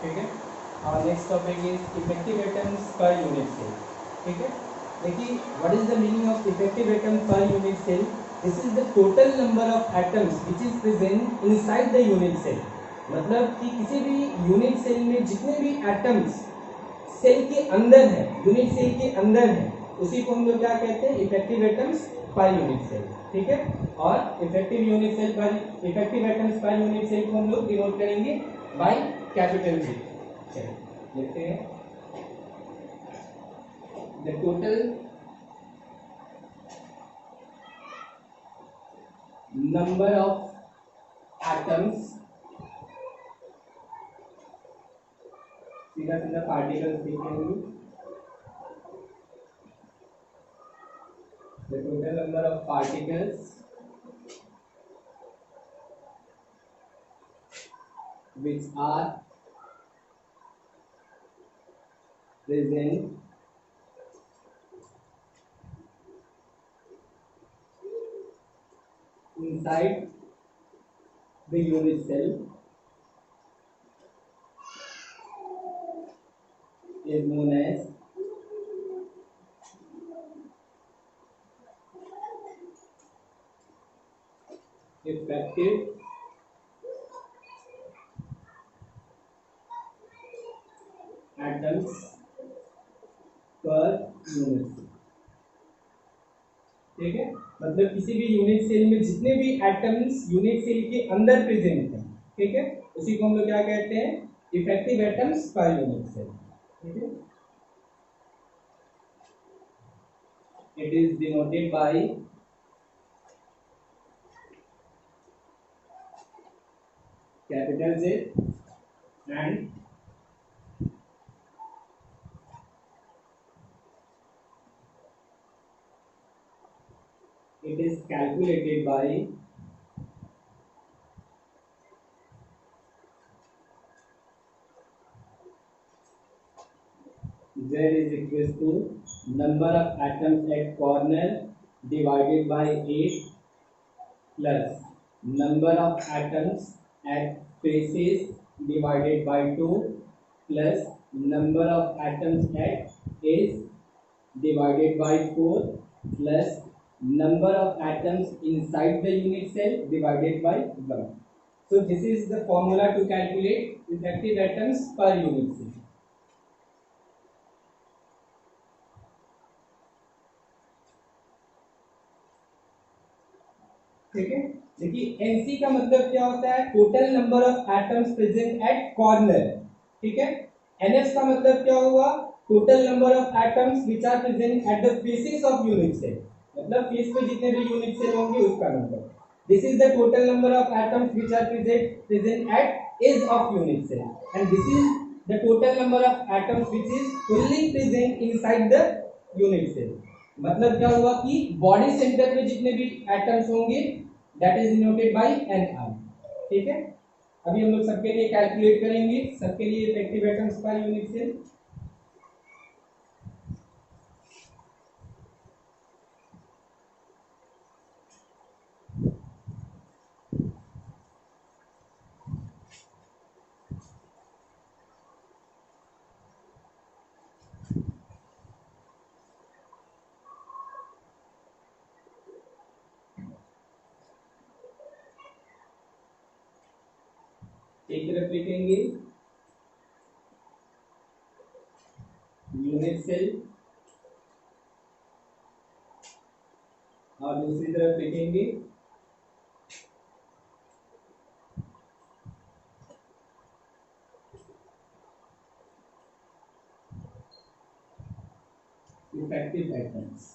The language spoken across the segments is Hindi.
ठीक है। और next topic is effective atoms per unit cell. ठीक है, देखिए what is the meaning of effective atom per unit cell. This is the total number of atoms which is present inside the unit cell. मतलब कि किसी भी यूनिट सेल में जितने भी एटम्स सेल के अंदर है, यूनिट सेल के अंदर है, उसी को हम लोग क्या कहते हैं, effective atoms per unit cell. ठीक है, और इफेक्टिव यूनिट सेल पर effective atoms per unit cell को हम लोग डिनोट करेंगे बाय कैपिटल जी। चलिए देखते हैं, the total number of atoms, सीधा सीधा पार्टिकल्स लिखेंगे, the total number of particles which are present inside the unit cell is known as effective atoms per unit cell। ठीक है, मतलब किसी भी यूनिट सेल में जितने भी एटम्स यूनिट सेल के अंदर प्रेजेंट हैं, ठीक है, उसी को हम लोग क्या कहते हैं, effective atoms per unit cell. ठीक है, it is denoted by capital Z and it is calculated by Z is equals to number of atoms at corner divided by 8 plus number of atoms at faces divided by 2 plus number of atoms at edge divided by 4 plus number of atoms inside the unit cell divided by 1. So this is the formula to calculate effective atoms per unit cell. ठीक है, देखिए एनसी का मतलब क्या होता है, total number of atoms present at corner. ठीक है, एनएस का मतलब क्या हुआ, total number of atoms which are present at the faces of unit cell, मतलब फेस पे जितने भी यूनिट सेल होंगे उसका नंबर। This is the total number of atoms which are present at edge of unit cell and this is the total number of atoms which is fully present inside the unit cell. मतलब क्या हुआ कि बॉडी सेंटर में जितने भी एटम्स होंगे that is denoted by NR. ठीक है, अभी हम लोग सबके लिए कैलकुलेट करेंगे, सबके लिए effective atoms per unit cell. एक तरफ लिखेंगे यूनिट सेल और दूसरी तरफ लिखेंगे effective atoms.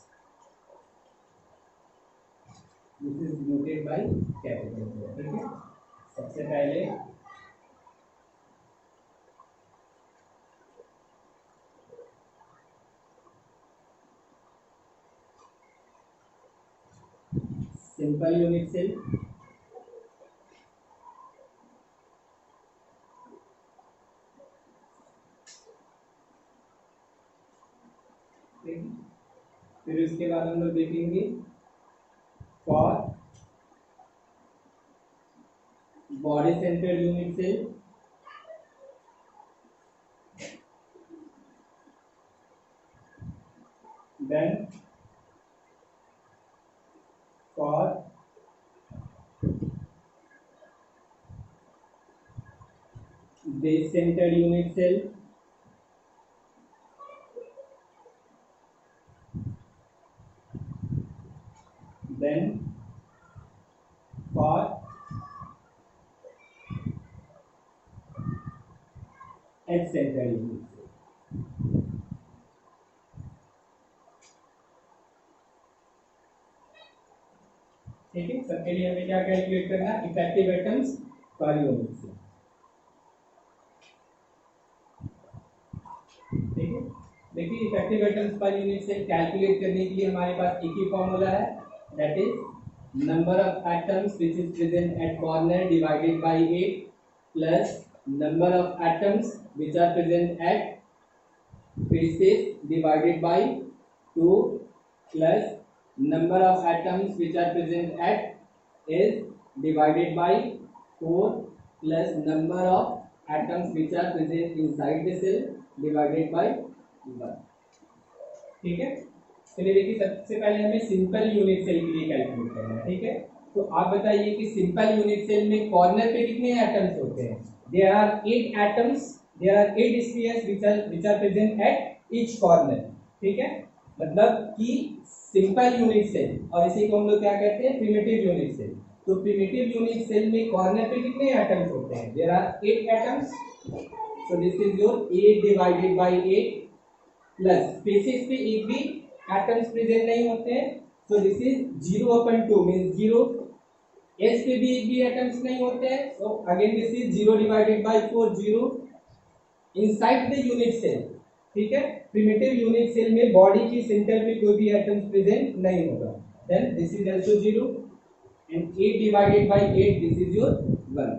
This is denoted by capital. ठीक है, सबसे पहले सिंपल यूनिट सेल, फिर उसके बाद हम लोग देखेंगे for body centre unit cell, then for base centered unit cell, then for edge centered unit cell. ठीक है, सबके लिए हमें क्या कैलकुलेट करना है, effective atoms per unit cell. ठीक है, देखिए effective atoms per unit cell calculate करने के लिए हमारे पास एक ही फॉर्मूला है, that is number of atoms which is present at corner divided by 8 plus number of atoms which are present at faces divided by 2 plus number of atoms which are present at is divided by 4 plus number of atoms which are present inside the cell divided by 1। ठीक है, चलिए देखिए सबसे पहले हमें सिंपल यूनिट सेल के लिए कैलकुलेट करना है। ठीक है, तो आप बताइए कि सिंपल यूनिट सेल में कॉर्नर पे कितने एटम्स होते हैं? There are 8 atoms, there are 8 spheres which are present at each corner। ठीक है, मतलब कि सिंपल यूनिट सेल, और इसी को हम लोग क्या कहते हैं, प्रिमिटिव यूनिट सेल। तो प्रिमिटिव यूनिट सेल में कॉर्नर पे कितने एटम्स होते हैं? There are 8 atoms, so this is your 8 divided by 8 plus faces पे एक भी एटम्स प्रेजेंट नहीं होते हैं, सो दिस इज 0/2 मींस 0। एस पे भी एक भी एटम्स नहीं होते हैं, so again this is 0 divided by 4 0 inside the unit cell. ठीक है, प्रिमिटिव यूनिट सेल में बॉडी की सेंटर में कोई भी एटम्स प्रेजेंट नहीं होगा, then this is also 0 and 8 divided by 8 this is your 1।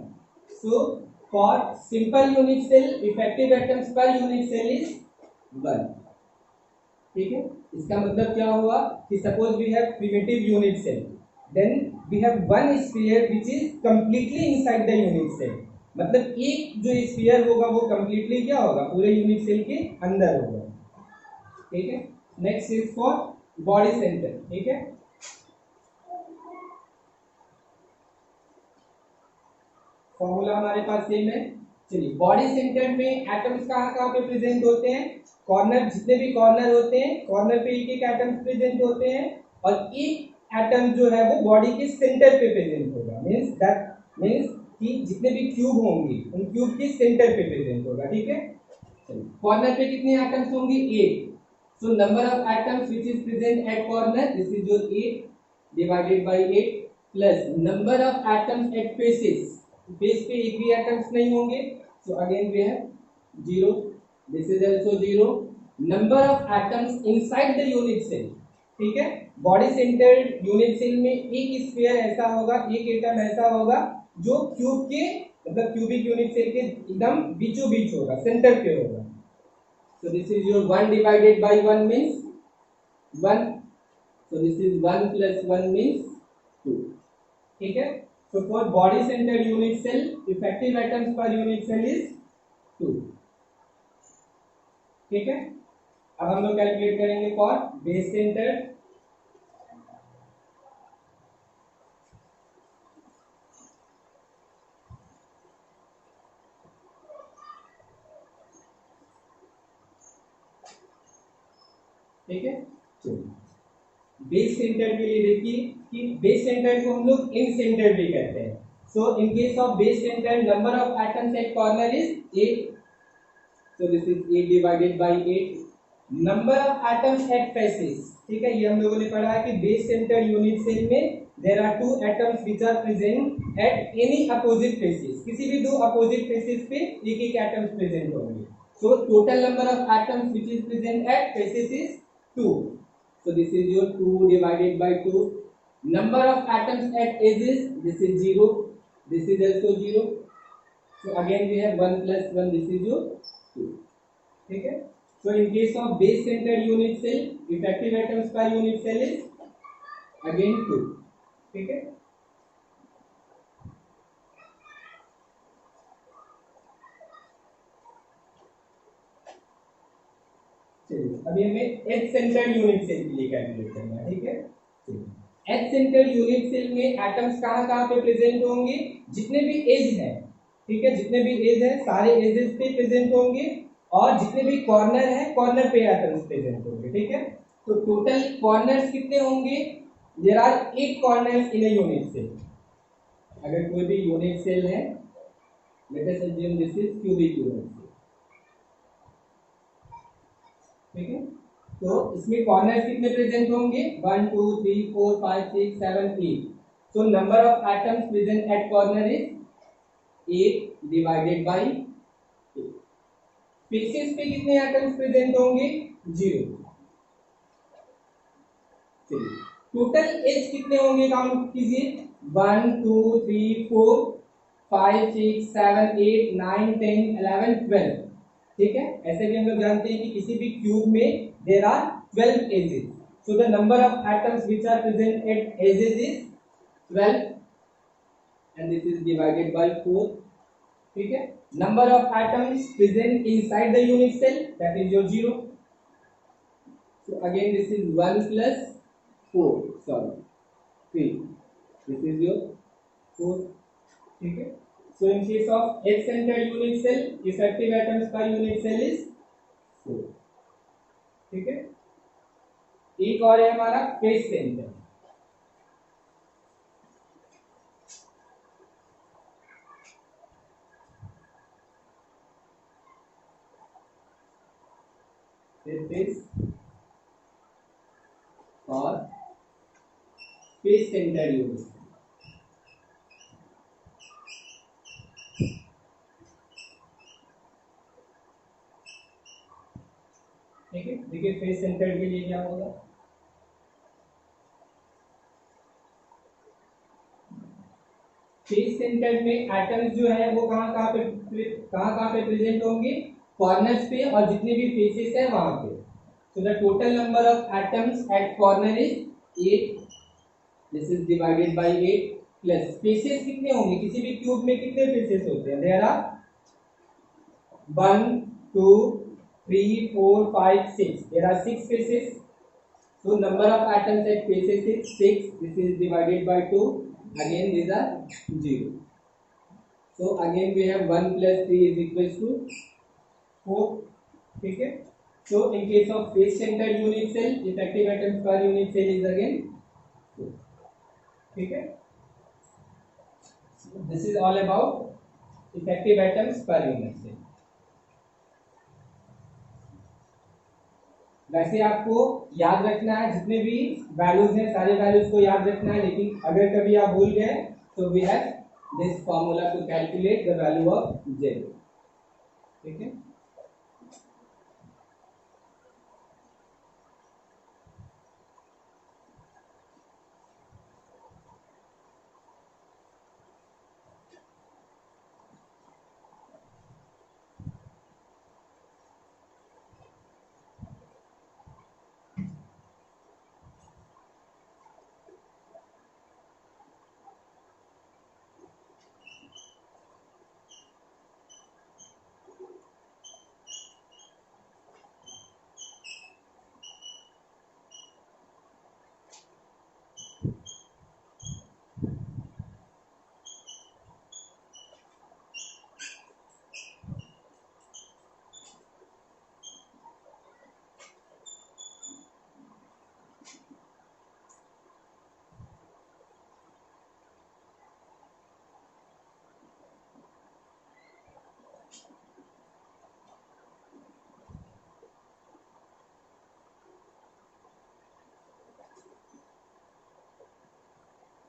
So for simple unit cell effective atoms per unit cell is 1। ठीक है, इसका मतलब क्या हुआ कि suppose we have primitive unit cell, then we have one sphere which is completely inside the unit cell. मतलब एक जो स्फीयर होगा वो कंप्लीटली क्या होगा, पूरे यूनिट सेल के अंदर होगा। ठीक है, next is for body centre. ठीक है, फॉर्मूला हमारे पास सेम है। चलिए, बॉडी सेंटर में एटम्स कहाँ कहाँ पे प्रेजेंट होते हैं? कॉर्नर, जितने भी कॉर्नर होते हैं कॉर्नर पे एक एक एटम्स प्रेजेंट होते हैं, और एक एटम जो है वो बॉडी के सेंटर पे प्रेजेंट होगा, मींस कि जितने भी क्यूब होंगे उन क्यूब के सेंटर पे प्रेजेंट होगा। ठीक है, कॉर्नर पे कितने एटम्स होंगे? 8। So number of atoms which is present at corner, this is your 8 divided by 8 plus number of atoms at faces, base पे एक भी एटम्स नहीं होंगे, so again we have 0, this is also 0। Number of atoms inside the unit cell. ठीक है, बॉडी सेंटर्ड यूनिट सेल में एक स्फीयर ऐसा होगा, एक एटम ऐसा होगा जो क्यूब के, मतलब क्यूबिक यूनिट सेल के एकदम बीचों बीच होगा, सेंटर पे होगा। सो this is your 1 divided by 1 means 1, so this is 1 plus 1 means 2। ठीक है, so for body centered unit cell effective atoms per unit cell is 2। ठीक है, अब हम लोग कैलकुलेट करेंगे फॉर बेस सेंटर्ड। ठीक है, बेस सेंटर के लिए देखिए कि बेस सेंटर को हम लोग इन सेंटर भी कहते हैं। So in case of base centre number of atoms at corner is 8, so this is 8 divided by 8। Number of atoms at faces, ठीक है, ये हम लोगों ने पढ़ा है कि बेस सेंटर यूनिट सेल में there are 2 atoms which are present at any opposite faces, किसी भी दो अपोजिट फेसेस पे एक एक एटम्स प्रेजेंट होंगे। So total number of atoms which is present eight faces is 2, so this is your 2 divided by 2। number of atoms at edges, this is 0, this is also 0, so again we have 1 plus 1, this is your 2। ठीक है, so in case of base centered unit cell effective atoms per unit cell is again 2। ठीक है, चलिए अभी हमें एच सेंटर्ड यूनिट सेल के लिए कैलकुलेट करना है, ठीक है। एच सेंटर्ड यूनिट सेल में एटम्स कहाँ कहाँ पे प्रेजेंट होंगे, जितने भी एज है, ठीक है, जितने भी एज है सारे एजेस पे प्रेजेंट होंगे, और जितने भी कॉर्नर है कॉर्नर पे एटम्स प्रेजेंट होंगे, ठीक है। तो टोटल कॉर्नर्स कितने होंगे, there are 8 corners in a unit cell. अगर कोई भी यूनिट सेल है, let us assume this is cubic unit cell, ठीक है। तो इसमें कॉर्नर्स कितने प्रेजेंट होंगे, 1 2 3 4 5 6 7 8। So number of atoms present at corner is 8 divided by 8। Faces पे कितने एटम्स प्रेजेंट होंगे, 0। चलिए टोटल एज कितने होंगे काउंट कीजिए, 1 2 3 4 5 6 7 8 9 10 11 12, ठीक है। ऐसे भी हम लोग जानते हैं कि किसी भी क्यूब में there are 12 edges, so the number of atoms which are present at edges is 12 and this is divided by 4, ठीक है। Number of atoms present inside the unit cell, that is your 0। So again this is 1 plus 4, sorry 3, this is your 4, ठीक है। So in case of H centered unit cell, effective atoms per unit cell is 4, ठीक है। एक और है हमारा face centre. This is for face centered unit cell, ठीक है। देखिए फेस सेंटर्ड के लिए क्या होगा, फेस सेंटर्ड में एटम्स जो है वो कहाँ पे प्रेजेंट होंगे, कॉर्नर्स पे, और जितने भी फेसेस है वहां पे। So the total number of atoms at corner is 8, this is divided by 8, plus faces कितने होंगे, किसी भी क्यूब में कितने फेसेस होते हैं, there are 1 2 3 4 5 6, there are 6 faces. So number of atoms at faces is 6. This is divided by 2. Again these are 0. So again we have 1 plus 3 is equals to 4. ठीक है। So in case of face centered unit cell, effective atoms per unit cell is again 4. ठीक है। This is all about effective atoms per unit cell. वैसे आपको याद रखना है, जितने भी वैल्यूज हैं सारे वैल्यूज को याद रखना है, लेकिन अगर कभी आप भूल गए तो we have this formula to calculate the value of z, ठीक है।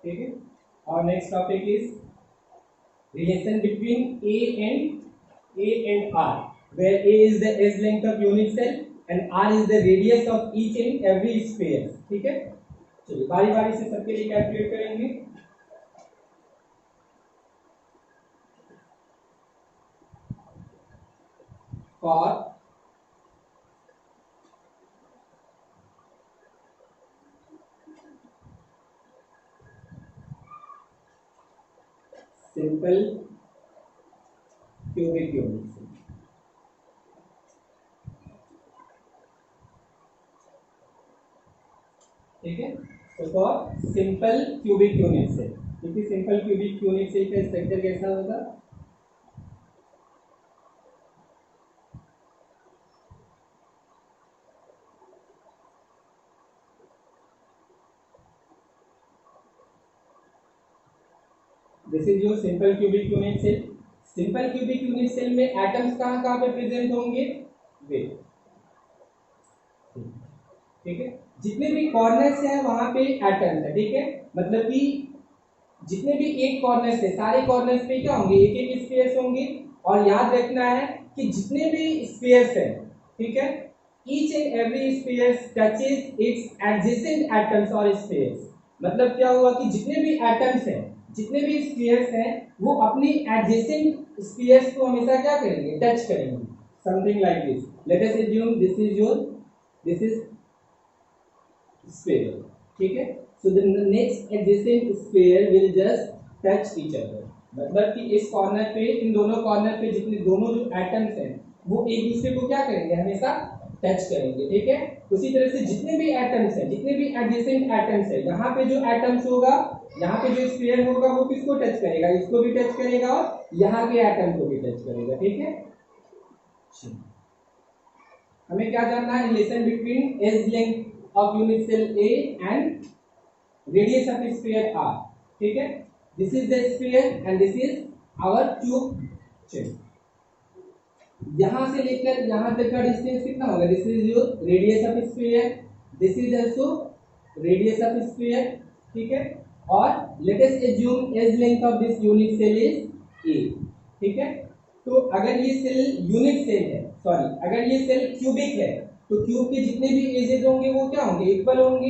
ठीक है। और next topic is relation between A and R, where A is the edge length of unit cell and R is the radius of each and every sphere, ठीक है। चलिए बारी बारी से सबके लिए कैलकुलेट करेंगे। फॉर सिंपल क्यूबिक यूनिट, तो for simple cubic unit cell, क्योंकि सिंपल क्यूबिक यूनिट सेल का स्ट्रक्चर कैसा होगा, this is your simple cubic unit cell. Simple cubic unit cell में एटम्स कहाँ कहाँ पे प्रेजेंट होंगे, वे, ठीक है, जितने भी कॉर्नर्स हैं वहां पे एटम्स है, ठीक है, मतलब कि जितने भी एक कॉर्नर्स है सारे कॉर्नर्स पे क्या होंगे, एक एक स्पेयर्स होंगे। और याद रखना है कि जितने भी स्पेयर्स हैं, ठीक है, each and every spheres touches its adjacent atoms और स्पेयर्स। मतलब क्या हुआ कि जितने भी एटम्स हैं, जितने भी स्पेयर्स हैं, वो अपनी एडजेसेंट स्पेयर्स को हमेशा क्या करेंगे, टच करेंगे, something like this. Late us assume this is your, this is sphere, ठीक है, so the next adjacent sphere will just touch each other। मतलब कि इस कॉर्नर पे, इन दोनों कॉर्नर पे जितने दोनों जो एटम्स हैं वो एक दूसरे को क्या करेंगे, हमेशा टच करेंगे, ठीक है। उसी तरह से जितने भी एटम्स हैं, जितने भी एडजेसेंट एटम्स हैं, यहाँ पे जो एटम्स होगा, यहाँ पे जो स्फीयर होगा वो किसको टच करेगा, इसको भी टच करेगा और यहाँ के एटम को भी टच करेगा, ठीक है। हमें क्या जानना है, relation between edge length of unit cell A and radius of sphere R, ठीक है। This is the sphere and this is our tube shell। यहां से लेकर यहां तक का डिस्टेंस कितना होगा, this is your radius of sphere, this is also radius of sphere, ठीक है। और let us assume edge length of this unit cell is A, ठीक है। तो अगर ये सेल यूनिट सेल है, सॉरी, अगर ये सेल क्यूबिक है तो क्यूब के जितने भी एजेस होंगे वो क्या होंगे, इक्वल होंगे।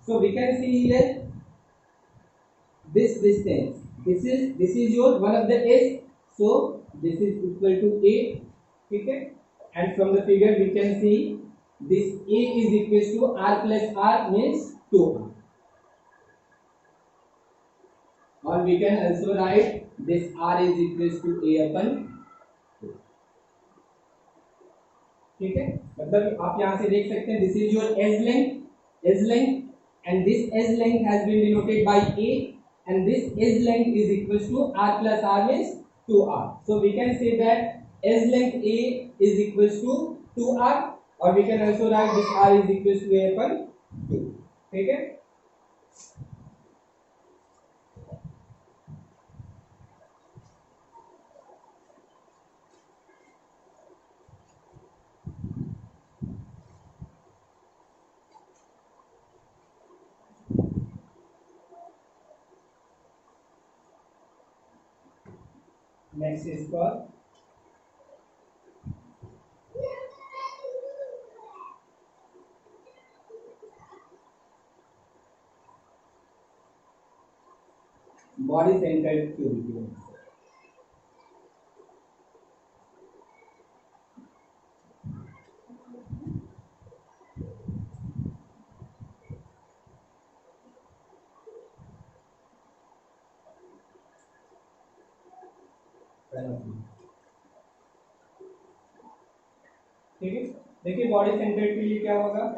So we can see here this distance, this is your one of the edge, so this is equal to A, ठीक है। And from the figure we can see this A is equal to R plus R means 2R, और we can also write this R is equal to A upon, ठीक है। मतलब आप यहां से देख सकते हैं this is your edge length and this edge length has been denoted by A and this edge length is equal to R plus R means 2R। So we can say that edge length A is equal to 2R, और we can also write this R is equal to A upon 2, ठीक है। Next is for body centred cubic unit. ठीक है, देखिए बॉडी सेंटर्ड के लिए क्या होगा,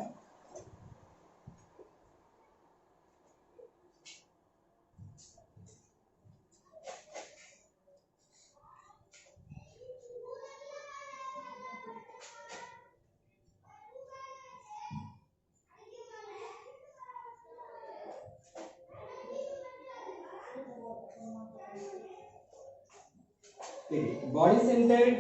body centred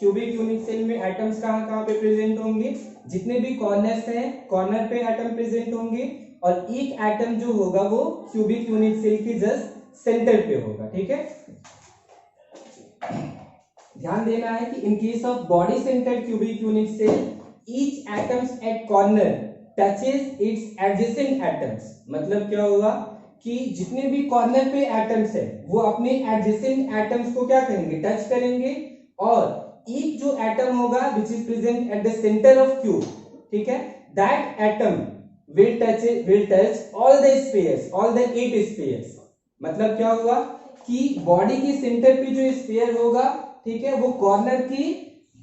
cubic unit cell में एटम्स कहाँ कहाँ पे प्रेजेंट होंगे, जितने भी कॉर्नर्स हैं कॉर्नर पे एटम प्रेजेंट होंगे, और एक एटम जो होगा वो क्यूबिक यूनिट सेल के जस्ट सेंटर पे होगा, ठीक है। ध्यान देना है कि in case of body centred cubic unit cell each atoms at corner touches its adjacent atoms. मतलब क्या होगा कि जितने भी कॉर्नर पे एटम्स है वो अपने एडजेसेंट एटम्स को क्या करेंगे, टच करेंगे, और एक जो एटम होगा विच is present at the centre of cube, ठीक है, that atom will touch all the spheres, all the 8 spheres। मतलब क्या हुआ कि बॉडी के सेंटर पे जो स्फीयर होगा, ठीक है, वो कॉर्नर की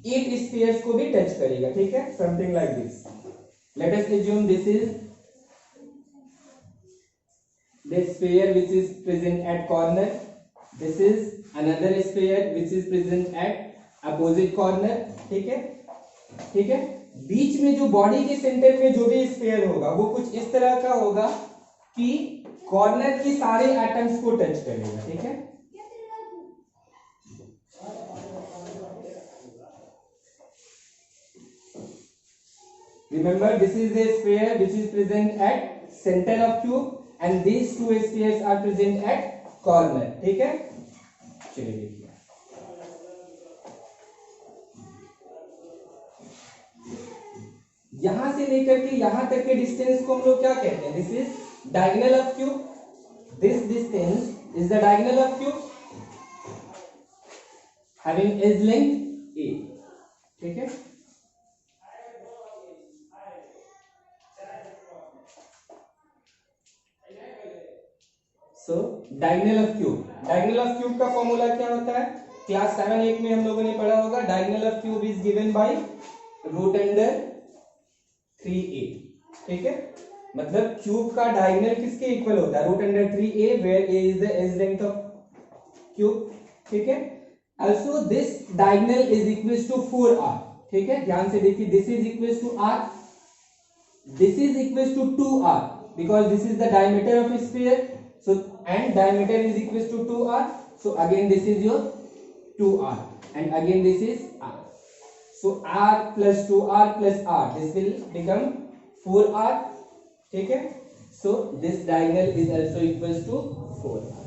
8 स्फीयर्स को भी टच करेगा, ठीक है, something like this. Late us assume this is the sphere which is present at corner, this is another sphere which is present at opposite corner. ठीक है, ठीक है। बीच में जो बॉडी के सेंटर में जो भी स्फीयर होगा वो कुछ इस तरह का होगा कि कॉर्नर के सारे एटम्स को टच करेगा। ठीक है, remember this is a sphere which is present at center of cube and these two spheres are present at corner। ठीक है, चलिए देखिए, यहां से लेकर के यहां तक के डिस्टेंस को हम लोग क्या कहते हैं? This is diagonal of cube. This distance is the diagonal of cube having edge length a. ठीक है, so diagonal of cube, diagonal of cube का फॉर्मूला क्या होता है? क्लास 7-8 में हम लोगों ने पढ़ा होगा। Diagonal of cube is given by root under 3a। ठीक है, मतलब क्यूब का डायगोनल किसके इक्वल होता है? Root under 3a, where a is the edge length of cube. ठीक है, also this diagonal is equals to 4r। ठीक है, ध्यान से देखिए, this is equals to r, this is equals to 2r because this is the diameter of a sphere, so and diameter is equals to 2r, so again this is your 2r and again this is r, so r plus 2r plus r, this will become 4r। ठीक है, so this diagonal is also equals to 4r।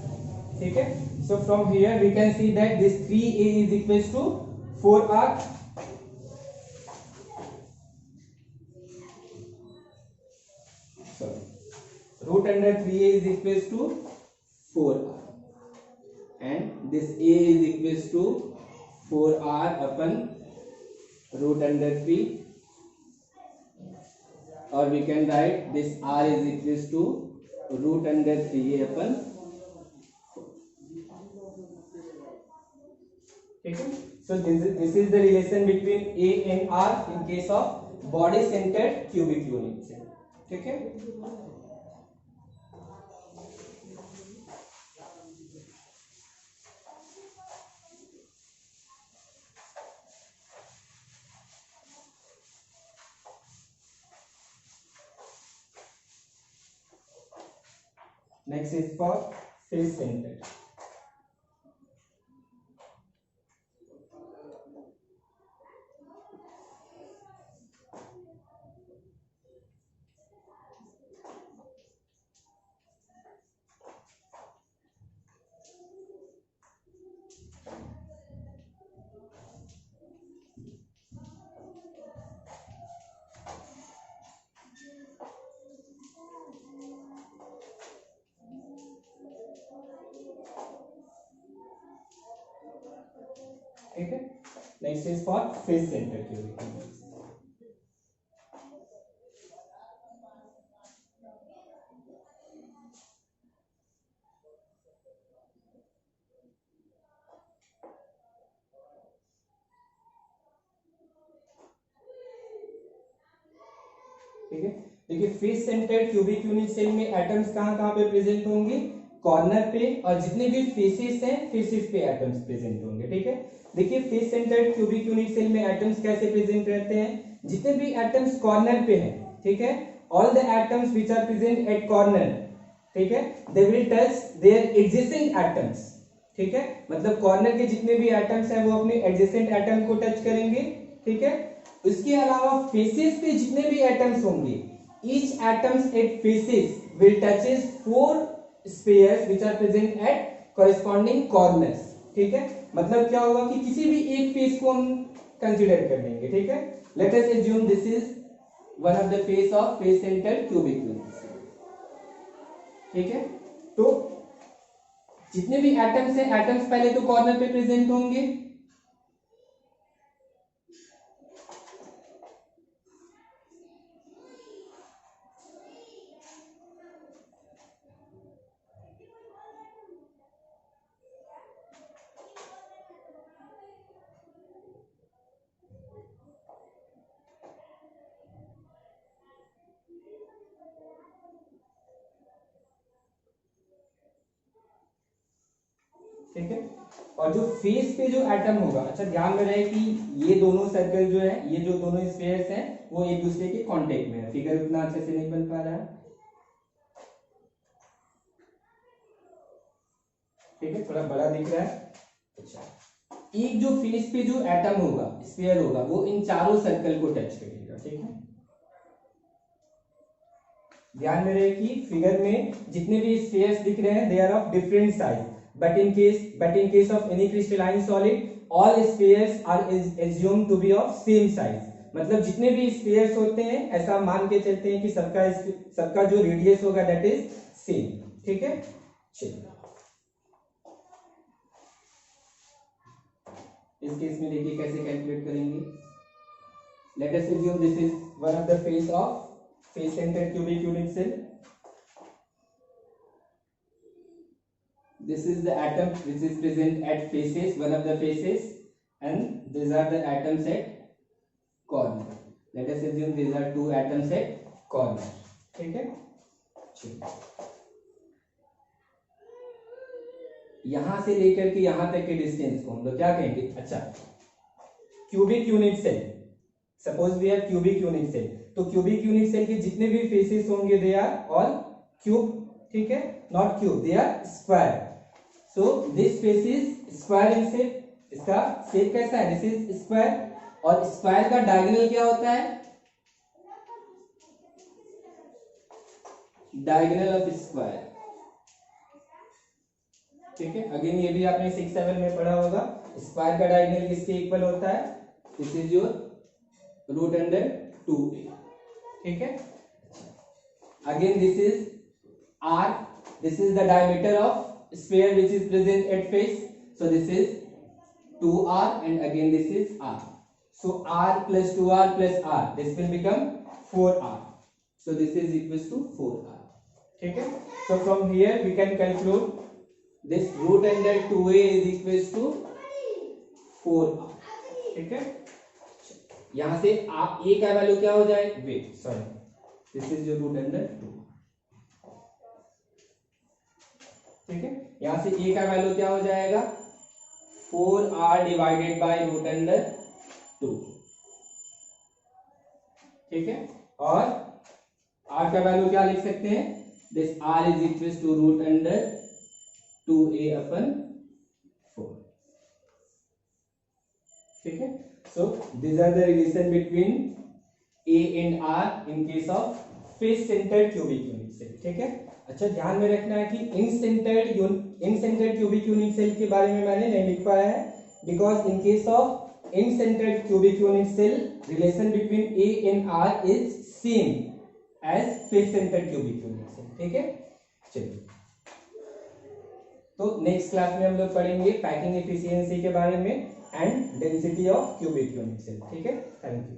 ठीक है, so from here we can see that this 3a is equals to 4r। sorry, root under 3a is equals to 4r and this a is equals to 4r upon root under 3, or we can write this r is equals to root under 3a upon 4। ठीक है, so this is the relation between a and r in case of body centered cubic units। ठीक है, next is for face centered। ठीक है, next is for face centre cubic units. ठीक है, देखिए face centred cubic unit cell में एटम्स कहां पे प्रेजेंट होंगे? कॉर्नर पे, और जितने भी फेसेस हैं फेसेस पे एटम्स प्रेजेंट होंगे। ठीक है, देखिए face centred cubic unit cell में एटम्स कैसे प्रेजेंट रहते हैं? जितने भी एटम्स कॉर्नर पे हैं, ठीक है, all the atoms which are present at corner, ठीक है, they will touch their adjacent atoms. ठीक है, मतलब कॉर्नर के जितने भी एटम्स हैं वो अपने एडजेसेंट एटम को टच करेंगे। ठीक है, इसके अलावा फेसेस पे जितने भी एटम्स होंगे, each atoms at faces will touches 4 spheres which are present at corresponding corners। ठीक है, मतलब क्या होगा कि किसी भी एक फेस को हम कंसीडर कर लेंगे। ठीक है, let us assume this is one of the face of face centered cubic units। ठीक है, तो जितने भी एटम्स हैं, एटम्स पहले तो कॉर्नर पे प्रेजेंट होंगे। ठीक है। और जो फेस पे जो एटम होगा, अच्छा ध्यान में रहे कि ये दोनों सर्कल जो है, ये जो दोनों स्फीयर्स हैं वो एक दूसरे के कांटेक्ट में है। फिगर उतना अच्छे से नहीं बन पा रहा है, ठीक है, थोड़ा बड़ा दिख रहा है। अच्छा, एक जो फेस पे जो एटम होगा, स्फीयर होगा, वो इन चारों सर्कल को टच करेगा, ठीक है। ध्यान में रहे कि फिगर में जितने भी स्फीयर्स दिख रहे हैं they are of different size, but in case of any crystalline solid all spheres are assumed to be of same size। मतलब जितने भी स्फीयर्स होते हैं ऐसा मान के चलते हैं कि सबका जो रेडियस होगा दैट इज सेम, ठीक है। चलिए इस केस में देखिए कैसे कैलकुलेट करेंगे। Let us assume this is one of the face of face centered cubic unit cell। This is the atom which is present at faces, one of the faces, and these are the atoms at corner। Let us assume these are two atoms at corner, ठीक है। यहां से लेकर के यहां तक के डिस्टेंस को हम लोग क्या कहेंगे, अच्छा cubic unit cell. Suppose we have cubic unit cell, तो क्यूबिक यूनिट सेल के जितने भी फेसेस होंगे दे आर ऑल क्यूब, ठीक है, not cube, they are square. So this face is square in shape. इसका शेप कैसा है, दिस इज स्क्वायर। और स्क्वायर का डायगोनल क्या होता है, डायगोनल ऑफ स्क्वायर, ठीक है। अगेन ये भी आपने 6-7 में पढ़ा होगा, स्क्वायर का डायगोनल किसके इक्वल होता है, this is your root under 2a, ठीक है। Again this is r, this is the diameter of sphere which is present at face, so this is 2r and again this is r, so r plus 2r plus r, this will become 4r, so this is equals to 4r, ठीक है। so from here we can conclude this root under 2a is equals to 4r, ठीक है। यहां से a का वैल्यू क्या हो जाए, wait sorry, this is your root under 2, ठीक है। यहां से a का वैल्यू क्या हो जाएगा, 4r divided by root under 2, ठीक है। और r का वैल्यू क्या लिख सकते हैं, this r is equal to root under 2a upon 4, ठीक है। सो these are the relation between a and r in case of face centered cubic unit cell, ठीक है। अच्छा ध्यान में रखना है कि end centred cubic unit cell के बारे में मैंने नहीं लिख पाया है, because in case of end centred cubic unit cell relation between A and R is same as face centred cubic unit cell, ठीक है। चलिए तो नेक्स्ट क्लास में हम लोग पढ़ेंगे पैकिंग एफिशिएंसी के बारे में and density of cubic unit cell, ठीक है। Thank you.